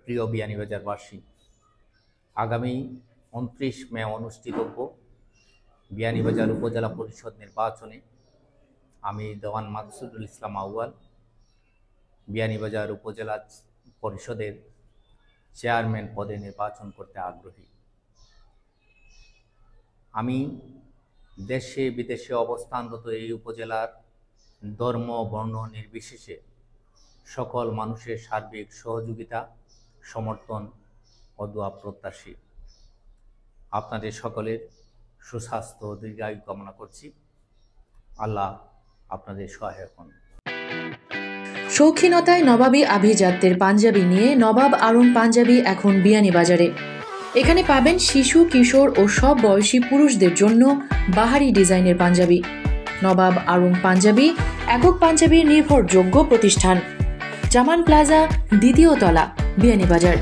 প্রিয় বিয়ানীবাজারবাসী, আগামী 29 মে অনুষ্ঠিতব্য বিয়ানীবাজার উপজেলা পরিষদ নির্বাচনে আমি দেওয়ান মাকসুদুল ইসলাম আউয়াল বিয়ানীবাজার উপজেলা পরিষদের চেয়ারম্যান পদে নির্বাচন করতে আগ্রহী। আমি দেশে বিদেশে অবস্থানরত এই উপজেলার ধর্ম বর্ণ নির্বিশেষে সকল মানুষের সার্বিক সহযোগিতা, সমর্থন ও দোয়া প্রত্যাশী। আপনাদের সকলের সুস্বাস্থ্য ও দীর্ঘায়ু কামনা করছি। আল্লাহ আপনাদের সহায়ক হন। শৌখিনতায় নবাবী আভিজাত্যের পাঞ্জাবি নিয়ে নবাব আড়ং পাঞ্জাবি এখন বিয়ানীবাজারে। এখানে পাবেন শিশু, কিশোর ও সব বয়সী পুরুষদের জন্য বাহারি ডিজাইনের পাঞ্জাবি। নবাব আড়ং পাঞ্জাবি একক পাঞ্জাবির নির্ভরযোগ্য প্রতিষ্ঠান। জামান প্লাজা, দ্বিতীয় তলা, বিয়ানীবাজার।